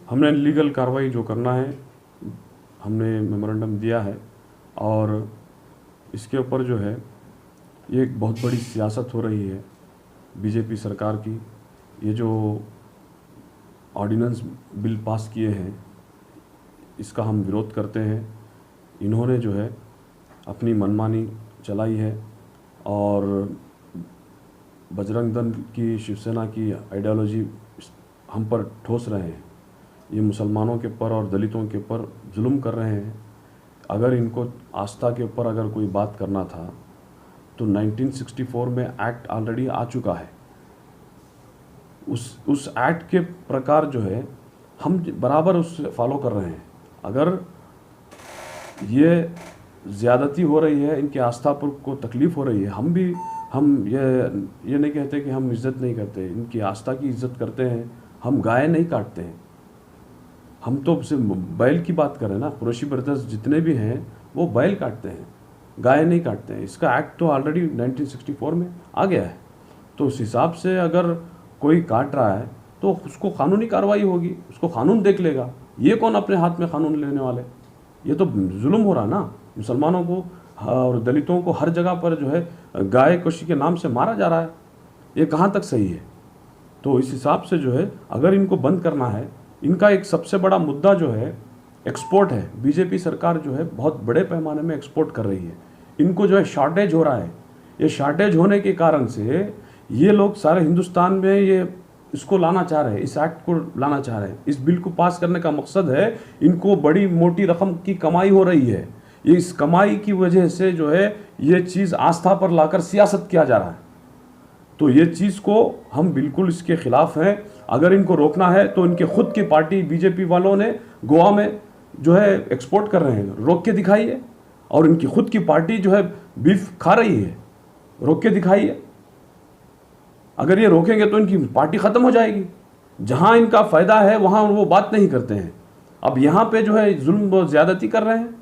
हमने लीगल कार्रवाई जो करना है हमने मेमोरेंडम दिया है, और इसके ऊपर जो है ये एक बहुत बड़ी सियासत हो रही है बीजेपी सरकार की। ये जो ऑर्डिनेंस बिल पास किए हैं इसका हम विरोध करते हैं। इन्होंने जो है अपनी मनमानी चलाई है और बजरंग दल की, शिवसेना की आइडियोलॉजी हम पर ठोस रहे हैं। ये मुसलमानों के ऊपर और दलितों के ऊपर जुल्म कर रहे हैं। अगर इनको आस्था के ऊपर अगर कोई बात करना था तो 1964 में एक्ट ऑलरेडी आ चुका है। उस एक्ट के प्रकार जो है हम बराबर उस फॉलो कर रहे हैं। अगर ये ज़्यादती हो रही है, इनकी आस्था पर को तकलीफ़ हो रही है, हम ये नहीं कहते कि हम इज़्ज़त नहीं करते, इनकी आस्था की इज़्ज़त करते हैं। हम गाय नहीं काटते हैं, हम तो सिर्फ बैल की बात करें ना। कुरैशी ब्रदर्स जितने भी हैं वो बैल काटते हैं, गाय नहीं काटते हैं। इसका एक्ट तो ऑलरेडी 1964 में आ गया है। तो उस हिसाब से अगर कोई काट रहा है तो उसको कानूनी कार्रवाई होगी, उसको कानून देख लेगा। ये कौन अपने हाथ में कानून लेने वाले? ये तो जुल्म हो रहा ना मुसलमानों को और दलितों को। हर जगह पर जो है गाय कशी के नाम से मारा जा रहा है। ये कहाँ तक सही है? तो इस हिसाब से जो है अगर इनको बंद करना है, इनका एक सबसे बड़ा मुद्दा जो है एक्सपोर्ट है। बीजेपी सरकार जो है बहुत बड़े पैमाने में एक्सपोर्ट कर रही है। इनको जो है शॉर्टेज हो रहा है। ये शॉर्टेज होने के कारण से ये लोग सारे हिंदुस्तान में ये इसको लाना चाह रहे हैं, इस एक्ट को लाना चाह रहे हैं। इस बिल को पास करने का मकसद है इनको बड़ी मोटी रकम की कमाई हो रही है। ये इस कमाई की वजह से जो है ये चीज़ आस्था पर लाकर सियासत किया जा रहा है। तो ये चीज़ को हम बिल्कुल इसके खिलाफ हैं। अगर इनको रोकना है तो इनके खुद की पार्टी बीजेपी वालों ने गोवा में जो है एक्सपोर्ट कर रहे हैं, रोक के दिखाइए। और इनकी खुद की पार्टी जो है बीफ खा रही है, रोक के दिखाइए। अगर ये रोकेंगे तो इनकी पार्टी ख़त्म हो जाएगी। जहां इनका फ़ायदा है वहां वो बात नहीं करते हैं। अब यहाँ पे जो है जुल्म व ज़्यादती कर रहे हैं,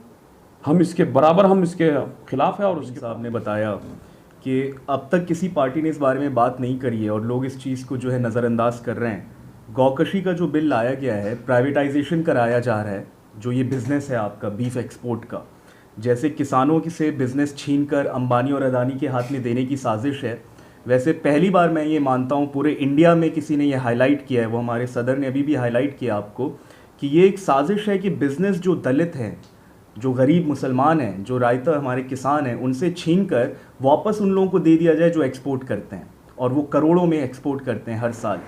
हम इसके बराबर, हम इसके खिलाफ है। और उसके साहब ने बताया कि अब तक किसी पार्टी ने इस बारे में बात नहीं करी है और लोग इस चीज़ को जो है नज़रअंदाज कर रहे हैं। गौकशी का जो बिल लाया गया है, प्राइवेटाइजेशन कराया जा रहा है। जो ये बिज़नेस है आपका बीफ एक्सपोर्ट का, जैसे किसानों से बिज़नेस छीन कर अंबानी और अदानी के हाथ में देने की साजिश है, वैसे पहली बार मैं ये मानता हूँ पूरे इंडिया में किसी ने ये हाईलाइट किया है। वो हमारे सदर ने अभी भी हाईलाइट किया आपको कि ये एक साजिश है कि बिज़नेस जो दलित हैं, जो गरीब मुसलमान हैं, जो रायता हमारे किसान हैं, उनसे छीन कर वापस उन लोगों को दे दिया जाए जो एक्सपोर्ट करते हैं, और वो करोड़ों में एक्सपोर्ट करते हैं हर साल।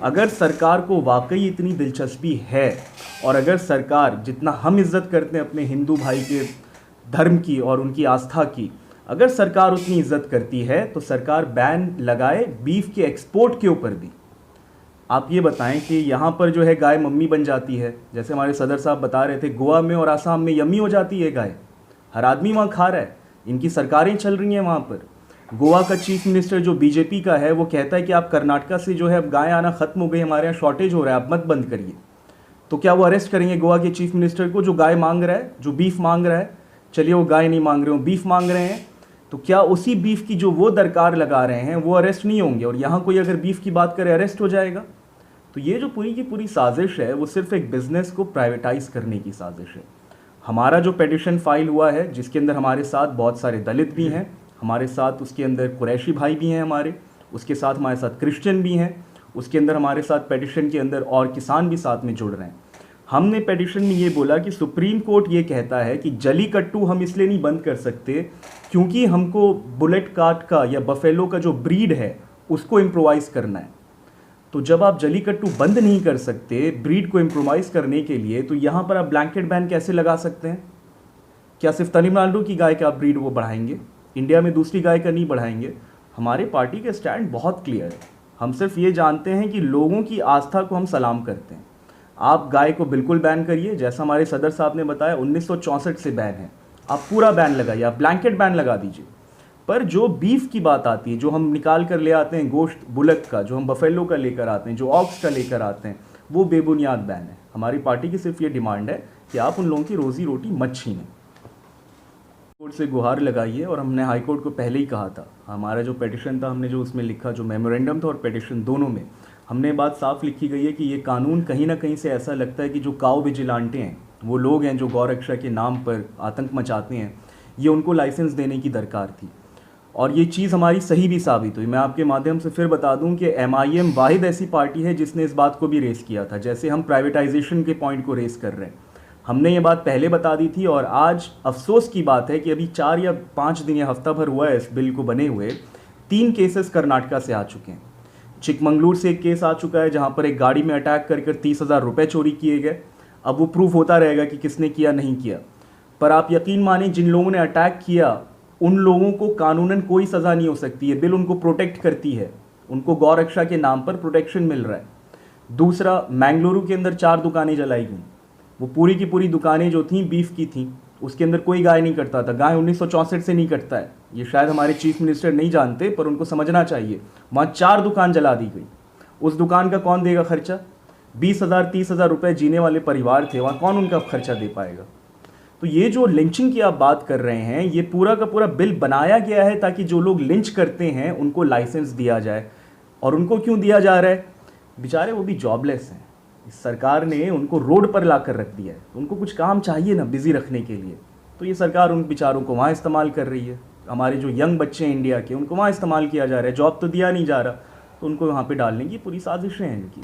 अगर सरकार को वाकई इतनी दिलचस्पी है, और अगर सरकार जितना हम इज़्ज़त करते हैं अपने हिंदू भाई के धर्म की और उनकी आस्था की, अगर सरकार उतनी इज्जत करती है तो सरकार बैन लगाए बीफ के एक्सपोर्ट के ऊपर भी। आप ये बताएं कि यहाँ पर जो है गाय मम्मी बन जाती है, जैसे हमारे सदर साहब बता रहे थे, गोवा में और आसाम में यम्मी हो जाती है गाय। हर आदमी वहाँ खा रहा है, इनकी सरकारें चल रही हैं वहाँ पर। गोवा का चीफ मिनिस्टर जो बीजेपी का है वो कहता है कि आप कर्नाटका से जो है अब गाय आना ख़त्म हो गई, हमारे यहाँ शॉर्टेज हो रहा है, आप मत बंद करिए। तो क्या वो अरेस्ट करेंगे गोवा के चीफ मिनिस्टर को जो गाय मांग रहा है, जो बीफ मांग रहा है? चलिए वो गाय नहीं मांग रहे हो, बीफ मांग रहे हैं, तो क्या उसी बीफ की जो वो दरकार लगा रहे हैं वो अरेस्ट नहीं होंगे? और यहाँ कोई अगर बीफ की बात करे अरेस्ट हो जाएगा? तो ये जो पूरी की पूरी साजिश है वो सिर्फ एक बिज़नेस को प्राइवेटाइज करने की साजिश है। हमारा जो पेटिशन फाइल हुआ है, जिसके अंदर हमारे साथ बहुत सारे दलित भी हैं, हमारे साथ उसके अंदर कुरैशी भाई भी हैं हमारे, उसके साथ हमारे साथ क्रिश्चियन भी हैं, उसके अंदर हमारे साथ पेटिशन के अंदर और किसान भी साथ में जुड़ रहे हैं। हमने पेटिशन में ये बोला कि सुप्रीम कोर्ट ये कहता है कि जलीकट्टू हम इसलिए नहीं बंद कर सकते क्योंकि हमको बुलेट काट का या बफेलो का जो ब्रीड है उसको इम्प्रोवाइज़ करना है। तो जब आप जलीकट्टू बंद नहीं कर सकते ब्रीड को इम्प्रोवाइज़ करने के लिए, तो यहाँ पर आप ब्लैंकेट बैन कैसे लगा सकते हैं? क्या सिर्फ तमिलनाडु की गाय का आप ब्रीड वो बढ़ाएंगे, इंडिया में दूसरी गाय का नहीं बढ़ाएंगे? हमारे पार्टी का स्टैंड बहुत क्लियर है। हम सिर्फ ये जानते हैं कि लोगों की आस्था को हम सलाम करते हैं। आप गाय को बिल्कुल बैन करिए, जैसा हमारे सदर साहब ने बताया 1964 से बैन है, आप पूरा बैन लगाइए, आप ब्लैंकेट बैन लगा दीजिए। पर जो बीफ की बात आती है, जो हम निकाल कर ले आते हैं गोश्त बुलक का, जो हम बफेलो का लेकर आते हैं, जो ऑक्स का लेकर आते हैं, वो बेबुनियाद बैन है। हमारी पार्टी की सिर्फ ये डिमांड है कि आप उन लोगों की रोज़ी रोटी मत छीनें। कोर्ट से गुहार लगाइए, और हमने हाईकोर्ट को पहले ही कहा था, हमारा जो पेटिशन था, हमने जो उसमें लिखा, जो मेमोरेंडम था और पेटिशन दोनों में हमने बात साफ लिखी गई है कि ये कानून कहीं ना कहीं से ऐसा लगता है कि जो काऊ विजिलांटे हैं, वो लोग हैं जो गौरक्षा के नाम पर आतंक मचाते हैं, ये उनको लाइसेंस देने की दरकार थी। और ये चीज़ हमारी सही भी साबित हुई। मैं आपके माध्यम से फिर बता दूं कि MIM वाहिद ऐसी पार्टी है जिसने इस बात को भी रेस किया था, जैसे हम प्राइवेटाइजेशन के पॉइंट को रेस कर रहे हैं। हमने ये बात पहले बता दी थी और आज अफसोस की बात है कि अभी 4 या 5 दिन या हफ्ता भर हुआ है इस बिल को बने हुए, 3 केसेस कर्नाटका से आ चुके हैं। चिकमंगलूर से एक केस आ चुका है जहाँ पर एक गाड़ी में अटैक कर 30,000 रुपये चोरी किए गए। अब वो प्रूफ होता रहेगा कि किसने किया नहीं किया, पर आप यकीन मानिए जिन लोगों ने अटैक किया उन लोगों को कानूनन कोई सज़ा नहीं हो सकती है। बिल उनको प्रोटेक्ट करती है, उनको गौरक्षा के नाम पर प्रोटेक्शन मिल रहा है। दूसरा, मैंगलुरु के अंदर 4 दुकानें जलाई गई। वो पूरी की पूरी दुकानें जो थीं बीफ की थीं, उसके अंदर कोई गाय नहीं कटता था। गाय 1964 से नहीं कटता है, ये शायद हमारे चीफ मिनिस्टर नहीं जानते, पर उनको समझना चाहिए। वहाँ 4 दुकान जला दी गई। उस दुकान का कौन देगा खर्चा? 20,000 30,000 रुपये जीने वाले परिवार थे, वहाँ कौन उनका खर्चा दे पाएगा? तो ये जो लिंचिंग की आप बात कर रहे हैं, ये पूरा का पूरा बिल बनाया गया है ताकि जो लोग लिंच करते हैं उनको लाइसेंस दिया जाए। और उनको क्यों दिया जा रहा है? बेचारे वो भी जॉबलेस हैं, इस सरकार ने उनको रोड पर ला कर रख दिया है। तो उनको कुछ काम चाहिए ना बिजी रखने के लिए, तो ये सरकार उन बेचारों को वहाँ इस्तेमाल कर रही है। हमारे जो यंग बच्चे हैं इंडिया के, उनको वहाँ इस्तेमाल किया जा रहा है। जॉब तो दिया नहीं जा रहा, तो उनको वहाँ पे डालने की पूरी साजिशें हैं इनकी।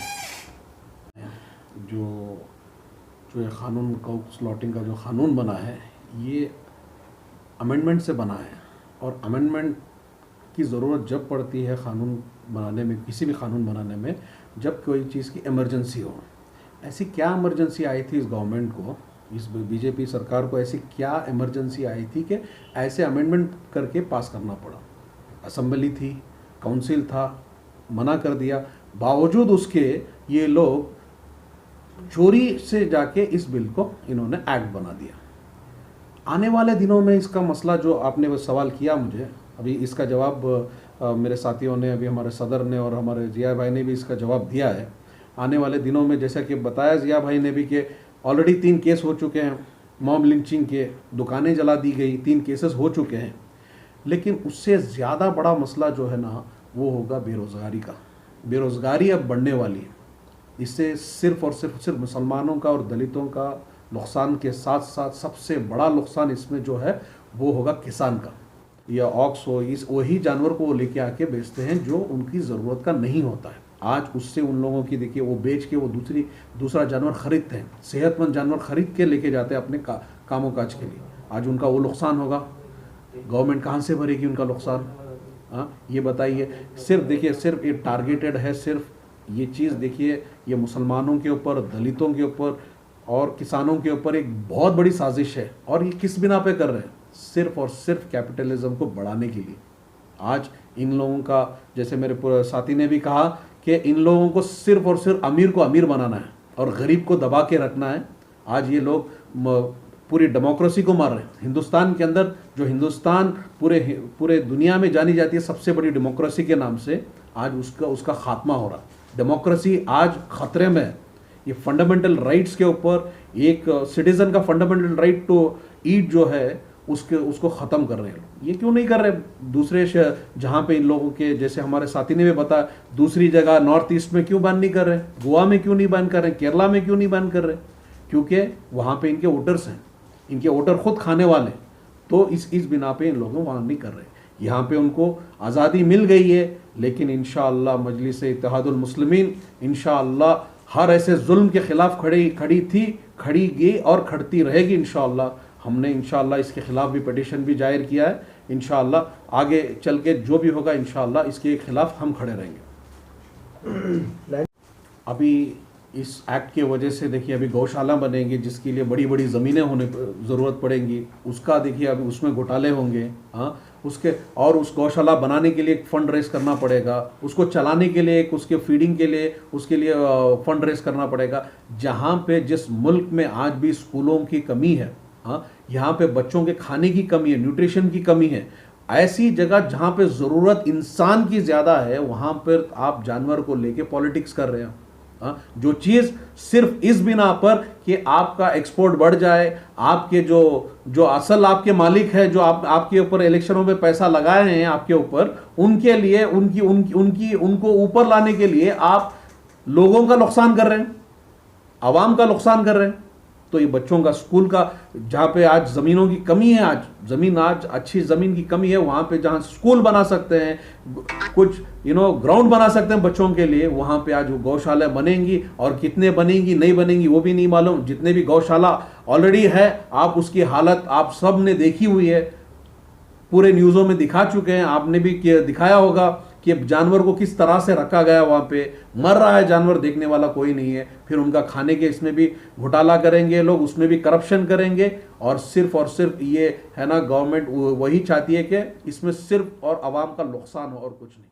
जो ये क़ानून का स्लॉटिंग का जो क़ानून बना है, ये अमेंडमेंट से बना है। और अमेंडमेंट की ज़रूरत जब पड़ती है क़ानून बनाने में, किसी भी क़ानून बनाने में, जब कोई चीज़ की इमरजेंसी हो। ऐसी क्या इमरजेंसी आई थी इस गवर्नमेंट को, इस बीजेपी सरकार को, ऐसी क्या इमरजेंसी आई थी कि ऐसे अमेंडमेंट करके पास करना पड़ा? असेंबली थी, काउंसिल था, मना कर दिया, बावजूद उसके ये लोग चोरी से जाके इस बिल को इन्होंने एक्ट बना दिया। आने वाले दिनों में इसका मसला, जो आपने वो सवाल किया मुझे, अभी इसका जवाब मेरे साथियों ने, अभी हमारे सदर ने और हमारे जिया भाई ने भी इसका जवाब दिया है। आने वाले दिनों में, जैसा कि बताया जिया भाई ने भी, कि ऑलरेडी 3 केस हो चुके हैं मॉब लिंचिंग के, दुकानें जला दी गई, 3 केसेस हो चुके हैं। लेकिन उससे ज़्यादा बड़ा मसला जो है ना, वो होगा बेरोज़गारी का। बेरोज़गारी अब बढ़ने वाली है। इससे सिर्फ़ और सिर्फ मुसलमानों का और दलितों का नुकसान के साथ साथ सबसे बड़ा नुकसान इसमें जो है वो होगा किसान का, या ऑक्स हो, इस वही जानवर को वो लेके आके बेचते हैं जो उनकी ज़रूरत का नहीं होता है। आज उससे उन लोगों की, देखिए, वो बेच के वो दूसरा जानवर ख़रीदते हैं, सेहतमंद जानवर ख़रीद के लेके जाते हैं अपने कामों काज के लिए। आज उनका वो नुकसान होगा, गवर्नमेंट कहाँ से भरेगी उनका नुकसान? ये बताइए। सिर्फ देखिए, सिर्फ ये टारगेटेड है, सिर्फ ये चीज़ देखिए, ये मुसलमानों के ऊपर, दलितों के ऊपर और किसानों के ऊपर एक बहुत बड़ी साजिश है। और ये किस बिना पे कर रहे हैं? सिर्फ और सिर्फ कैपिटलिज्म को बढ़ाने के लिए। आज इन लोगों का, जैसे मेरे साथी ने भी कहा, कि इन लोगों को सिर्फ और सिर्फ अमीर को अमीर बनाना है और गरीब को दबा के रखना है। आज ये लोग पूरी डेमोक्रेसी को मार रहे हैं। हिंदुस्तान के अंदर, जो हिंदुस्तान पूरे दुनिया में जानी जाती है सबसे बड़ी डेमोक्रेसी के नाम से, आज उसका खात्मा हो रहा है। डेमोक्रेसी आज खतरे में है। ये फंडामेंटल राइट्स के ऊपर, एक सिटीजन का फंडामेंटल राइट टू ईट जो है, उसको ख़त्म कर रहे हैं। ये क्यों नहीं कर रहे? दूसरे जहाँ पे इन लोगों के, जैसे हमारे साथी ने भी बताया, दूसरी जगह नॉर्थ ईस्ट में क्यों बैन नहीं कर रहे, गोवा में क्यों नहीं बैन कर रहे, केरला में क्यों नहीं बैन कर रहे? क्योंकि वहाँ पे इनके वोटर्स हैं, इनके वोटर खुद खाने वाले, तो इस बिना पे इन लोगों वहाँ नहीं कर रहे। यहाँ पे उनको आज़ादी मिल गई है, लेकिन इंशाअल्लाह मजलिस इत्तेहादुल मुस्लिमीन इंशाअल्लाह हर ऐसे जुल्म के ख़िलाफ़ खड़ी थी, खड़ी गई और खड़ती रहेगी इंशाअल्लाह। हमने इंशाअल्लाह इसके ख़िलाफ़ भी पिटीशन भी जाहिर किया है। इंशाअल्लाह आगे चल के जो भी होगा इंशाअल्लाह इसके ख़िलाफ़ हम खड़े रहेंगे। अभी इस एक्ट के वजह से देखिए, अभी गौशाला बनेंगी जिसके लिए बड़ी बड़ी ज़मीनें होने ज़रूरत पड़ेंगी, उसका देखिए अभी उसमें घोटाले होंगे। उसके और उस गौशाला बनाने के लिए एक फ़ंड रेस करना पड़ेगा, उसको चलाने के लिए, उसके फीडिंग के लिए, उसके लिए फ़ंड रेस करना पड़ेगा। जहाँ पे जिस मुल्क में आज भी स्कूलों की कमी है, यहाँ पे बच्चों के खाने की कमी है, न्यूट्रिशन की कमी है, ऐसी जगह जहाँ पे ज़रूरत इंसान की ज़्यादा है, वहाँ पर आप जानवर को लेके पॉलिटिक्स कर रहे हैं। जो चीज़ सिर्फ इस बिना पर कि आपका एक्सपोर्ट बढ़ जाए, आपके जो असल आपके मालिक है, जो आपके ऊपर इलेक्शनों में पैसा लगाए हैं आपके ऊपर, उनके लिए उनको ऊपर लाने के लिए आप लोगों का नुकसान कर रहे हैं, आवाम का नुकसान कर रहे हैं। तो ये बच्चों का स्कूल का, जहाँ पे आज ज़मीनों की कमी है, आज अच्छी ज़मीन की कमी है, वहाँ पे जहाँ स्कूल बना सकते हैं, कुछ ग्राउंड बना सकते हैं बच्चों के लिए, वहाँ पे आज वो गौशाला बनेंगी। और कितने बनेंगी नहीं बनेंगी वो भी नहीं मालूम। जितने भी गौशाला ऑलरेडी है, आप उसकी हालत आप सब ने देखी हुई है, पूरे न्यूज़ों में दिखा चुके हैं, आपने भी दिखाया होगा कि जानवर को किस तरह से रखा गया, वहाँ पे मर रहा है जानवर, देखने वाला कोई नहीं है। फिर उनका खाने के इसमें भी घोटाला करेंगे लोग, उसमें भी करप्शन करेंगे। और सिर्फ ये है ना, गवर्नमेंट वही चाहती है कि इसमें सिर्फ और आवाम का नुकसान हो और कुछ नहीं।